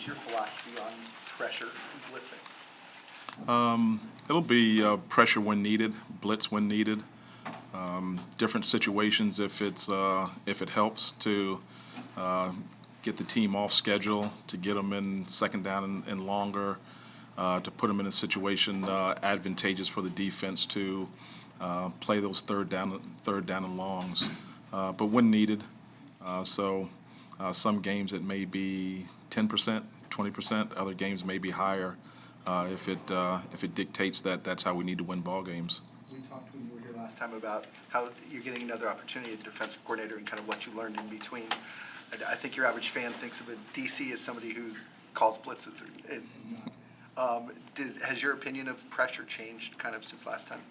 is your philosophy on pressure and blitzing? It'll be pressure when needed, blitz when needed. Different situations if it helps to get the team off schedule, to get them in second down and longer, to put them in a situation advantageous for the defense to play those third down and longs. But when needed, some games it may be 10%, 20%. Other games may be higher if it dictates that that's how we need to win ball games. We talked when you were here last time about how you're getting another opportunity as a defensive coordinator and kind of what you learned in between. I think your average fan thinks of a DC as somebody who calls blitzes. Has your opinion of pressure changed kind of since last time?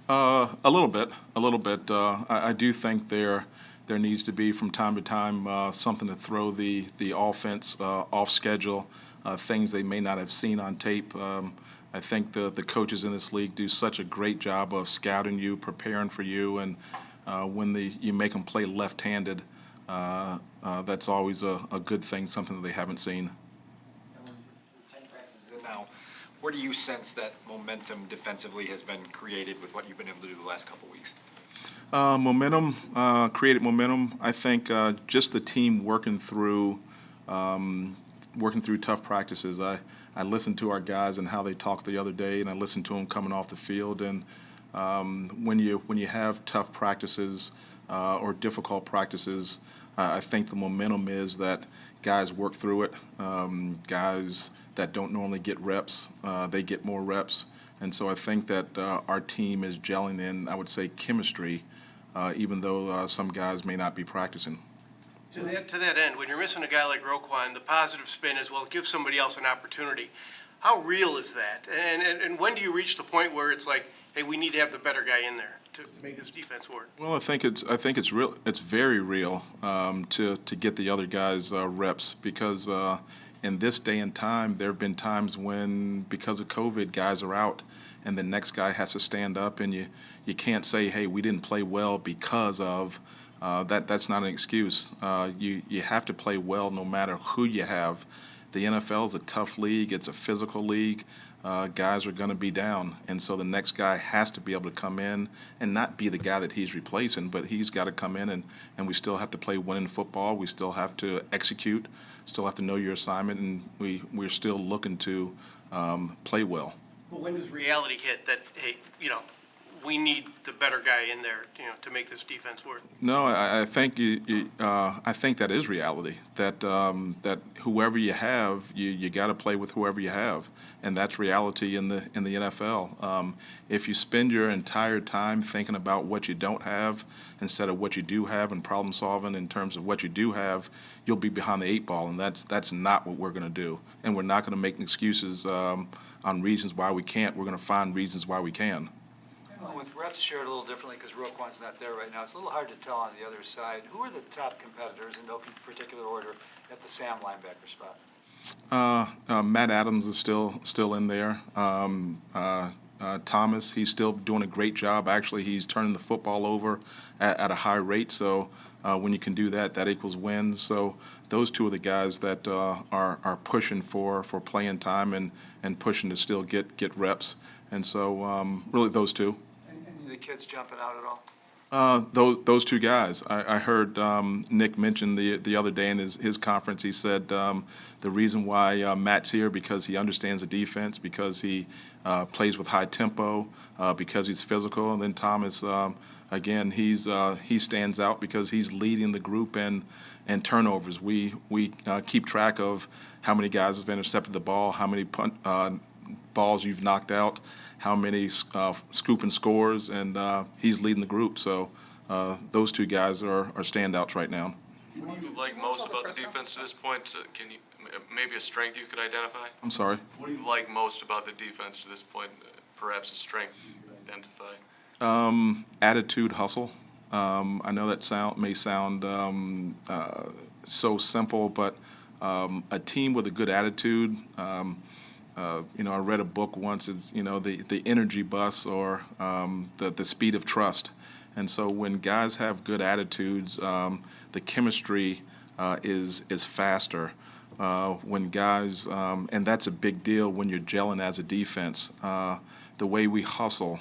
A little bit. I do think there needs to be from time to time something to throw the offense off schedule, things they may not have seen on tape. I think the coaches in this league do such a great job of scouting you, preparing for you, and when you make them play left-handed, that's always a good thing, something that they haven't seen. Now, where do you sense that momentum defensively has been created with what you've been able to do the last couple of weeks? Created momentum. I think just the team working through tough practices. I listened to our guys and how they talked the other day, and I listened to them coming off the field. And when you have tough practices or difficult practices, I think the momentum is that guys work through it. Guys that don't normally get reps, they get more reps. And so I think that our team is gelling in, I would say, chemistry, even though some guys may not be practicing. To that end, when you're missing a guy like Roquan, the positive spin is, well, give somebody else an opportunity. How real is that? And when do you reach the point where it's like, hey, we need to have the better guy in there to make this defense work? Well, I think it's real. It's very real to get the other guys reps, because in this day and time, there have been times when, because of COVID, guys are out, and the next guy has to stand up, and you can't say, hey, we didn't play well because of that. That's not an excuse. You have to play well no matter who you have. The NFL is a tough league. It's a physical league. Guys are going to be down, and so the next guy has to be able to come in and not be the guy that he's replacing, but he's got to come in, and we still have to play winning football. We still have to execute, still have to know your assignment, and we're still looking to play well. But when does reality hit that, hey, we need the better guy in there, to make this defense work? No, I think I think that is reality. That whoever you have, you got to play with whoever you have, and that's reality in the NFL. If you spend your entire time thinking about what you don't have instead of what you do have and problem solving in terms of what you do have, you'll be behind the eight ball, and that's not what we're going to do. And we're not going to make excuses on reasons why we can't. We're going to find reasons why we can. With reps shared a little differently because Roquan's not there right now, it's a little hard to tell on the other side. Who are the top competitors in no particular order at the Sam linebacker spot? Matt Adams is still in there. Thomas, he's still doing a great job. Actually, he's turning the football over at a high rate. So when you can do that, that equals wins. So those two are the guys that are pushing for playing time and pushing to still get reps. And so really those two. The kids jumping out at all? Those two guys. I heard Nick mention the other day in his conference. He said the reason why Matt's here because he understands the defense, because he plays with high tempo, because he's physical. And then Thomas, again, he stands out because he's leading the group in turnovers. We keep track of how many guys have intercepted the ball, how many balls you've knocked out, how many scoop and scores, and he's leading the group. So those two guys are standouts right now. What do you like most about the defense to this point? Can you maybe a strength you could identify? I'm sorry? What do you like most about the defense to this point? Perhaps a strength you could identify? Attitude, hustle. I know that may sound so simple, but a team with a good attitude. I read a book once. It's the energy bus, or the speed of trust. And so when guys have good attitudes, the chemistry is faster. when guys, and that's a big deal when you're gelling as a defense. The way we hustle.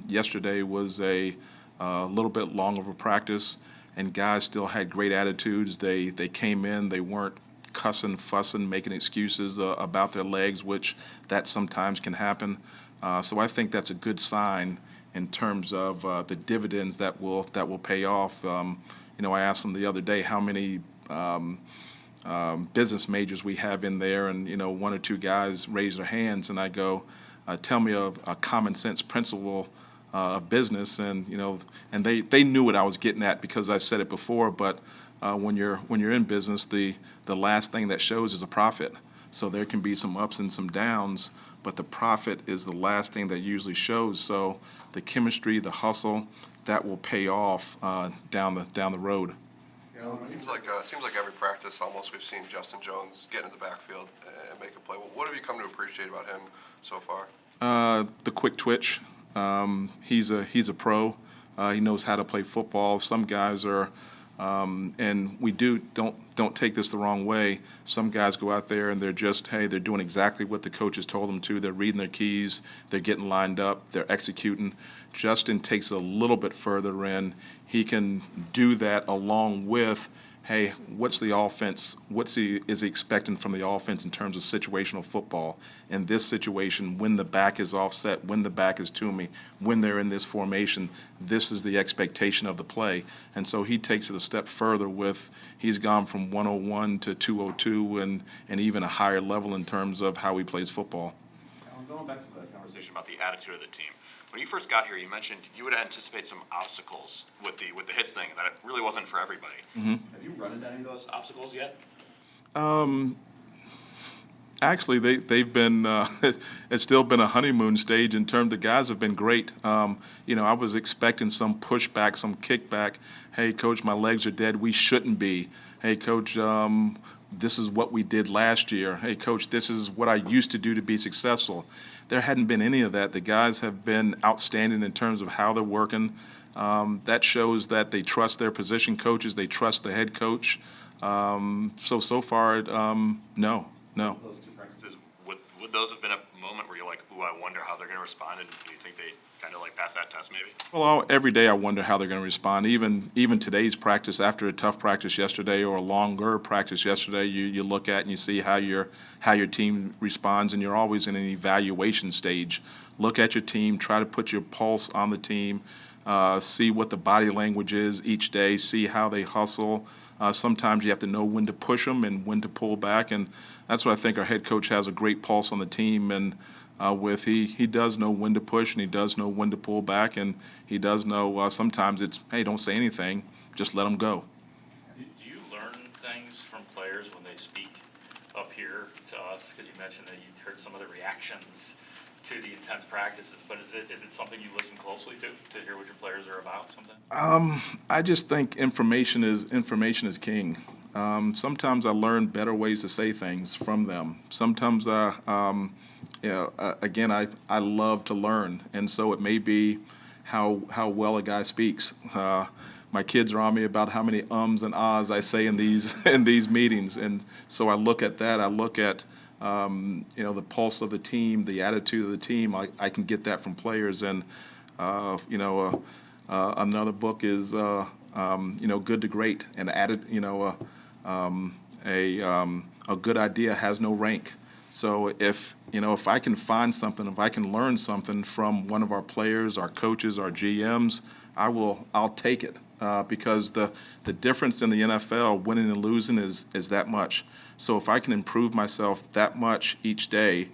Yesterday was a little bit long of a practice, and guys still had great attitudes. They came in, they weren't cussing, fussing, making excuses about their legs, which that sometimes can happen. So I think that's a good sign in terms of the dividends that will pay off. I asked them the other day how many business majors we have in there, and one or two guys raised their hands, and I go, tell me a common sense principle of business, and they knew what I was getting at because I've said it before. But when you're in business, the last thing that shows is a profit. So there can be some ups and some downs, but the profit is the last thing that usually shows. So the chemistry, the hustle, that will pay off down the road. Seems like every practice almost we've seen Justin Jones get in the backfield and make a play. What have you come to appreciate about him so far? The quick twitch. He's a pro. He knows how to play football. Some guys are, and we don't take this the wrong way. Some guys go out there and they're doing exactly what the coaches told them to. They're reading their keys. They're getting lined up. They're executing. Justin takes it a little bit further in. He can do that along with, hey, what's the offense? Is he expecting from the offense in terms of situational football? In this situation, when the back is offset, when the back is to me, when they're in this formation, this is the expectation of the play. And so he takes it a step further he's gone from 101 to 202 and even a higher level in terms of how he plays football. Going back to the conversation about the attitude of the team. When you first got here, you mentioned you would anticipate some obstacles with the hits thing, that it really wasn't for everybody. Mm-hmm. Have you run into any of those obstacles yet? Actually, they've been. It's still been a honeymoon stage in terms. The guys have been great. I was expecting some pushback, some kickback. Hey, coach, my legs are dead. We shouldn't be. Hey, coach, this is what we did last year. Hey, coach, this is what I used to do to be successful. There hadn't been any of that. The guys have been outstanding in terms of how they're working. That shows that they trust their position coaches. They trust the head coach. So far, no. Those two practices, would those have been a moment where you're like, ooh, I wonder how they're going to respond, and do you think they kind of pass that test maybe? Well, every day I wonder how they're going to respond. Even today's practice, after a tough practice yesterday or a longer practice yesterday, you look at and you see how your team responds, and you're always in an evaluation stage. Look at your team, try to put your pulse on the team, see what the body language is each day, see how they hustle. Sometimes you have to know when to push them and when to pull back, and that's what I think our head coach has a great pulse on the team. And he does know when to push and he does know when to pull back, and he does know sometimes it's, hey, don't say anything, just let them go. Do you learn things from players when they speak up here to us? Because you mentioned that you heard some of the reactions to the intense practices, but is it something you listen closely to hear what your players are about sometimes? I just think information is king. Sometimes I learn better ways to say things from them. Sometimes again, I love to learn, and so it may be how well a guy speaks. My kids are on me about how many ums and ahs I say in these meetings, and so I look at that. I look at the pulse of the team, the attitude of the team. I can get that from players, and another book is Good to Great, and added a good idea has no rank. So if I can find something, if I can learn something from one of our players, our coaches, our GMs, I'll take it because the difference in the NFL, winning and losing, is that much. So if I can improve myself that much each day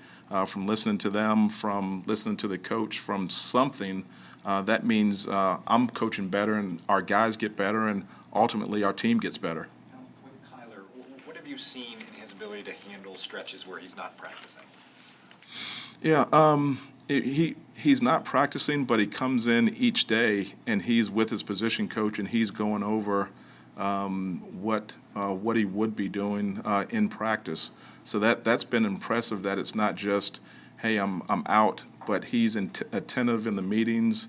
from listening to them, from listening to the coach, from something, that means I'm coaching better and our guys get better and ultimately our team gets better. Now, with Kyler, what have you seen in his ability to handle stretches where he's not practicing? Yeah, he's not practicing, but he comes in each day and he's with his position coach and he's going over what he would be doing in practice. So that's been impressive. That it's not just, hey, I'm out, but he's attentive in the meetings.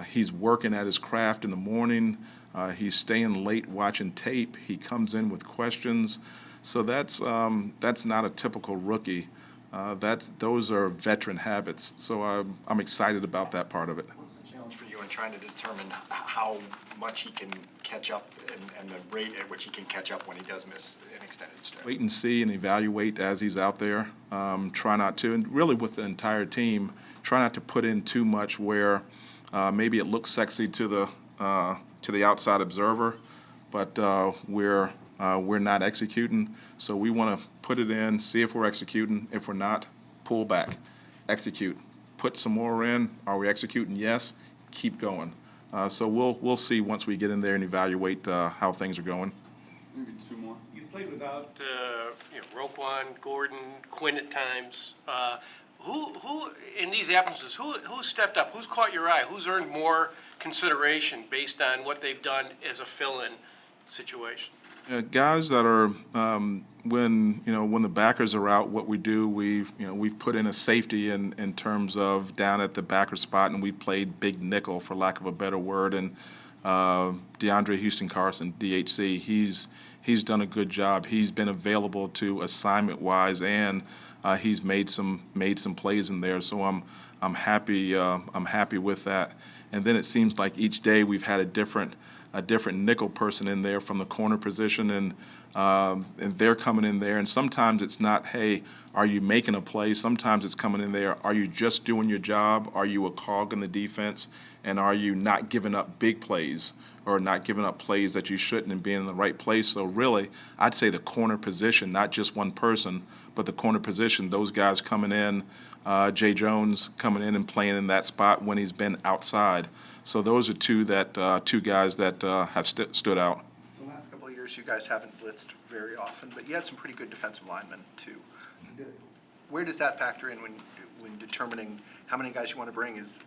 He's working at his craft in the morning. He's staying late watching tape. He comes in with questions. So that's not a typical rookie. Those are veteran habits. So I'm excited about that part of it. What's the challenge for you in trying to determine how much he can catch up and the rate at which he can catch up when he does miss an extended stretch? Wait and see and evaluate as he's out there. Try not to, and really with the entire team, try not to put in too much where maybe it looks sexy to the outside observer, but we're not executing. So we want to put it in, see if we're executing. If we're not, pull back, execute. Put some more in. Are we executing? Yes. Keep going. So we'll see once we get in there and evaluate how things are going. Maybe two more. You played without, Roquan, Gordon, Quinn at times. Who, in these absences, who stepped up? Who's caught your eye? Who's earned more consideration based on what they've done as a fill-in situation? Guys that are when the backers are out, what we do, we've put in a safety in terms of down at the backer spot, and we've played big nickel for lack of a better word. And DeAndre Houston Carson, DHC, he's done a good job. He's been available to assignment wise, and he's made some plays in there. So I'm happy with that. And then it seems like each day we've had a different nickel person in there from the corner position, and they're coming in there. And sometimes it's not, hey, are you making a play? Sometimes it's coming in there, are you just doing your job? Are you a cog in the defense? And are you not giving up big plays or not giving up plays that you shouldn't and being in the right place? So really, I'd say the corner position, not just one person, but the corner position, those guys coming in, Jay Jones coming in and playing in that spot when he's been outside. So those are two guys that have stood out. The last couple of years, you guys haven't blitzed very often, but you had some pretty good defensive linemen, too. Where does that factor in when determining how many guys you want to bring? Is,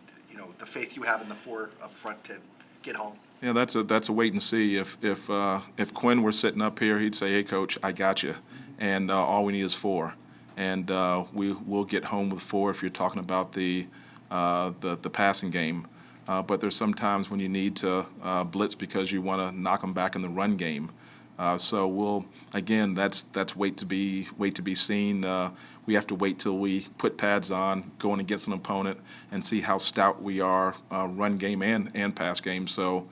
the faith you have in the four up front to get home? Yeah, that's a wait and see. If Quinn were sitting up here, he'd say, "Hey, coach, I got you," and all we need is four, and we'll get home with four if you're talking about the passing game. But there's some times when you need to blitz because you want to knock them back in the run game. So that's wait to be seen. We have to wait till we put pads on, going against an opponent, and see how stout we are, run game and pass game. So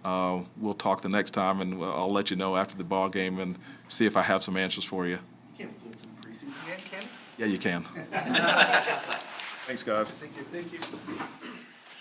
we'll talk the next time, and I'll let you know after the ball game and see if I have some answers for you. You can't blitz in preseason game, can you? Yeah, you can. Thanks, guys. Thank you.